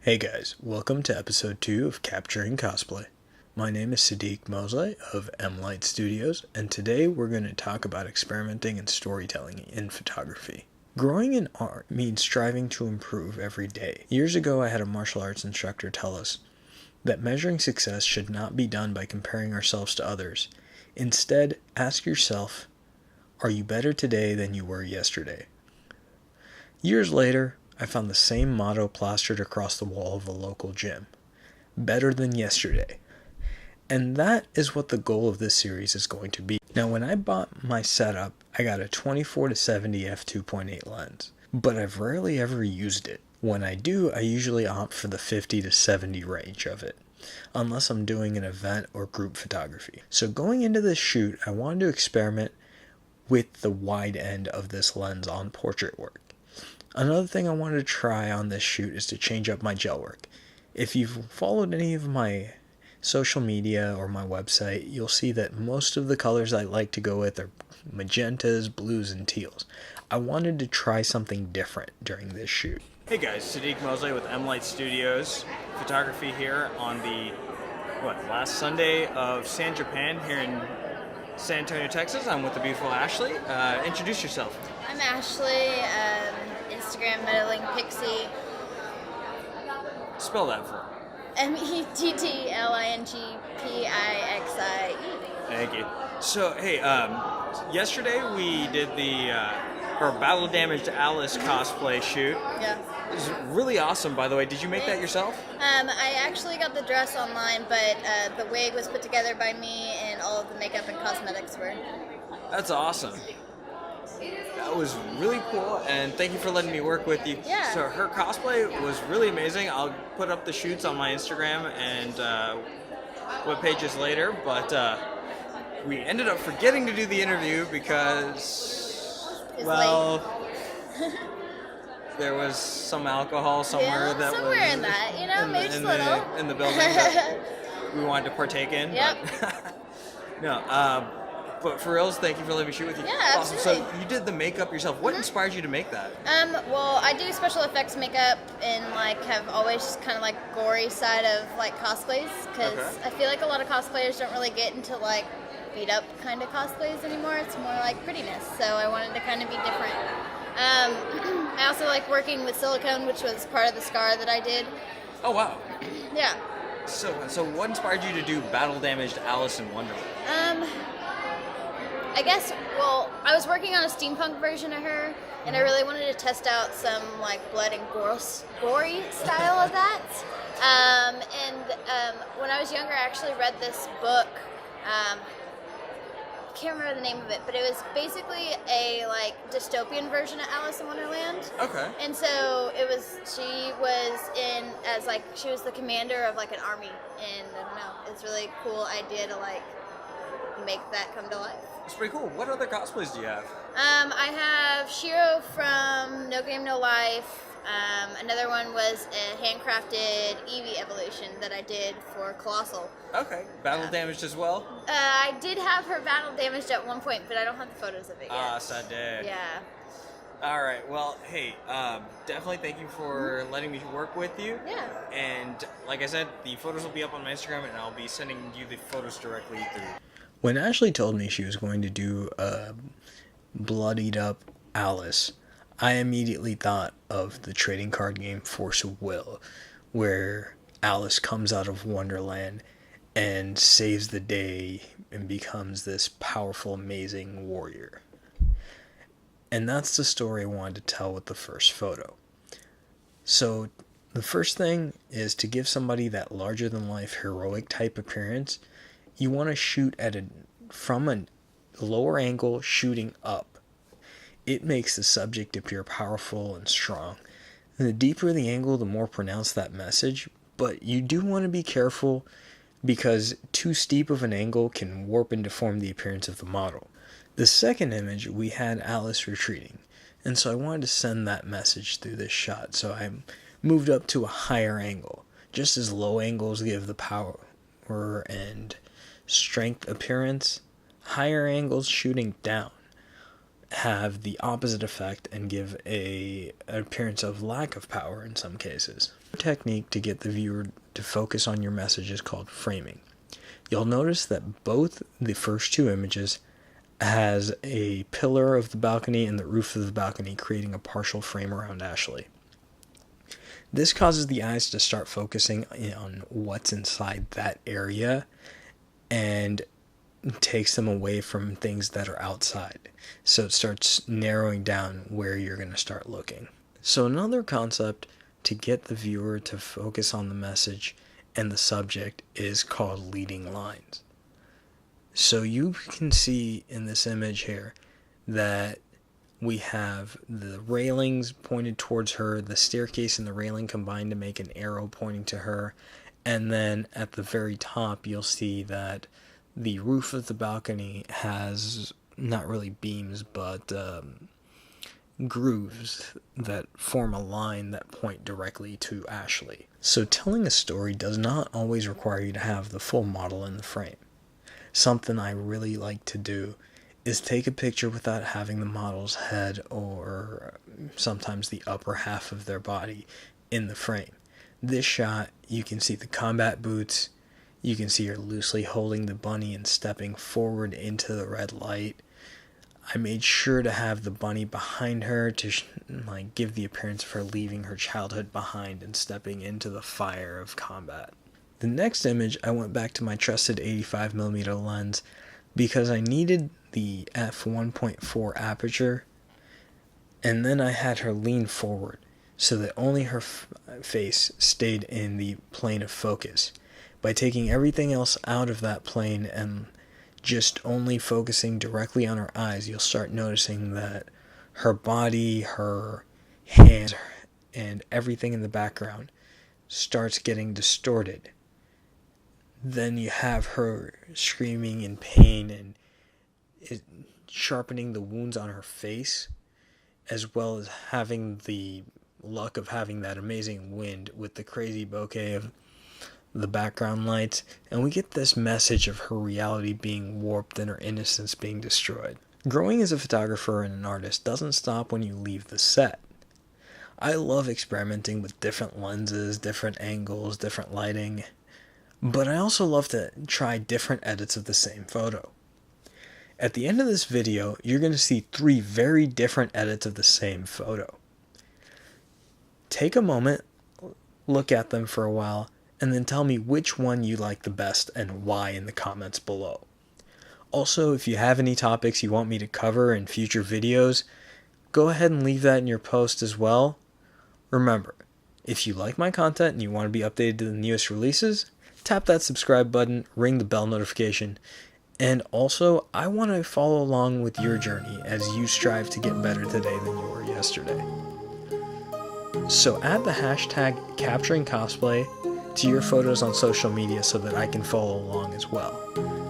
Hey guys, welcome to episode 2 of Capturing Cosplay. My name is Sadiq Mosley of M-Light Studios, and today we're going to talk about experimenting and storytelling in photography. Growing in art means striving to improve every day. Years ago, I had a martial arts instructor tell us that measuring success should not be done by comparing ourselves to others. Instead, ask yourself, are you better today than you were yesterday? Years later, I found the same motto plastered across the wall of a local gym. Better than yesterday. And that is what the goal of this series is going to be. Now, when I bought my setup, I got a 24-70 f2.8 lens, but I've rarely ever used it. When I do, I usually opt for the 50-70 range of it, unless I'm doing an event or group photography. So going into this shoot, I wanted to experiment with the wide end of this lens on portrait work. Another thing I wanted to try on this shoot is to change up my gel work. If you've followed any of my social media or my website, you'll see that most of the colors I like to go with are magentas, blues, and teals. I wanted to try something different during this shoot. Hey guys, Sadiq Mosley with M-Light Studios Photography here on the last Sunday of San Japan here in San Antonio, Texas. I'm with the beautiful Ashley. Introduce yourself. I'm Ashley, Instagram modeling Pixie. Spell that for her. METTLINGPIXIE. Thank you. So, hey, yesterday we did her Battle Damaged Alice cosplay shoot. Yeah. It was really awesome, by the way. Did you make that yourself? I actually got the dress online, but the wig was put together by me and all of the makeup and cosmetics were. That's awesome. That was really cool, and thank you for letting me work with you. Yeah. So her cosplay was really amazing. I'll put up the shoots on my Instagram and web pages later, but we ended up forgetting to do the interview because, there was some alcohol somewhere somewhere in that, maybe little. In the building that we wanted to partake in. Yep. But, but for reals, thank you for letting me shoot with you. Yeah, awesome. absolutely. So you did the makeup yourself. What inspired you to make that? Well, I do special effects makeup and have always kind of gory side of cosplays because I feel like a lot of cosplayers don't really get into beat up kind of cosplays anymore. It's more prettiness. So I wanted to kind of be different. I also like working with silicone, which was part of the scar that I did. Oh wow. Yeah. So what inspired you to do Battle Damaged Alice in Wonderland? I guess, I was working on a steampunk version of her, and I really wanted to test out some blood and gory style of that. When I was younger, I actually read this book. I can't remember the name of it, but it was basically a dystopian version of Alice in Wonderland. Okay. And so she was the commander of an army, and I don't know, it's a really cool idea to make that come to life. It's pretty cool. What other cosplays do you have? I have Shiro from No Game No Life. Another one was a handcrafted Eevee evolution that I did for Colossal. Okay. Battle damaged as well? I did have her battle damaged at one point, but I don't have the photos of it yet. Sad day. Yeah. All right. Well, hey, definitely thank you for letting me work with you. Yeah. And like I said, the photos will be up on my Instagram, and I'll be sending you the photos directly through. When Ashley told me she was going to do a bloodied up Alice, I immediately thought of the trading card game Force of Will, where Alice comes out of Wonderland and saves the day and becomes this powerful, amazing warrior. And that's the story I wanted to tell with the first photo. So the first thing is to give somebody that larger-than-life heroic type appearance. You want to shoot from a lower angle shooting up. It makes the subject appear powerful and strong. And the deeper the angle, the more pronounced that message, but you do want to be careful because too steep of an angle can warp and deform the appearance of the model. The second image, we had Alice retreating, and so I wanted to send that message through this shot, so I moved up to a higher angle. Just as low angles give the power and strength appearance, higher angles shooting down have the opposite effect and give an appearance of lack of power in some cases. Technique to get the viewer to focus on your message is called framing. You'll notice that both the first two images has a pillar of the balcony and the roof of the balcony, creating a partial frame around Ashley. This causes the eyes to start focusing on what's inside that area and takes them away from things that are outside. So it starts narrowing down where you're going to start looking. So another concept to get the viewer to focus on the message and the subject is called leading lines. So you can see in this image here that we have the railings pointed towards her, the staircase and the railing combined to make an arrow pointing to her, and then at the very top you'll see that the roof of the balcony has not really beams but grooves that form a line that point directly to Ashley. So telling a story does not always require you to have the full model in the frame. Something I really like to do is take a picture without having the model's head or sometimes the upper half of their body in the frame. This shot, you can see the combat boots, you can see her loosely holding the bunny and stepping forward into the red light. I made sure to have the bunny behind her to give the appearance of her leaving her childhood behind and stepping into the fire of combat. The next image, I went back to my trusted 85mm lens because I needed the f1.4 aperture, and then I had her lean forward so that only her face stayed in the plane of focus. By taking everything else out of that plane and just only focusing directly on her eyes, you'll start noticing that her body, her hands, and everything in the background starts getting distorted. Then you have her screaming in pain and sharpening the wounds on her face, as well as having the luck of having that amazing wind with the crazy bokeh of the background lights, and we get this message of her reality being warped and her innocence being destroyed. Growing as a photographer and an artist doesn't stop when you leave the set. I love experimenting with different lenses, different angles, different lighting, but I also love to try different edits of the same photo. At the end of this video, you're going to see 3 very different edits of the same photo. Take a moment, look at them for a while, and then tell me which one you like the best and why in the comments below. Also, if you have any topics you want me to cover in future videos, go ahead and leave that in your post as well. Remember, if you like my content and you want to be updated to the newest releases, tap that subscribe button, ring the bell notification, and also I want to follow along with your journey as you strive to get better today than you were yesterday. So add the hashtag #CapturingCosplay to your photos on social media so that I can follow along as well.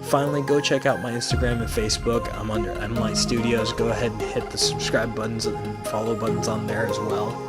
Finally, go check out my Instagram and Facebook. I'm under MLight Studios. Go ahead and hit the subscribe buttons and follow buttons on there as well.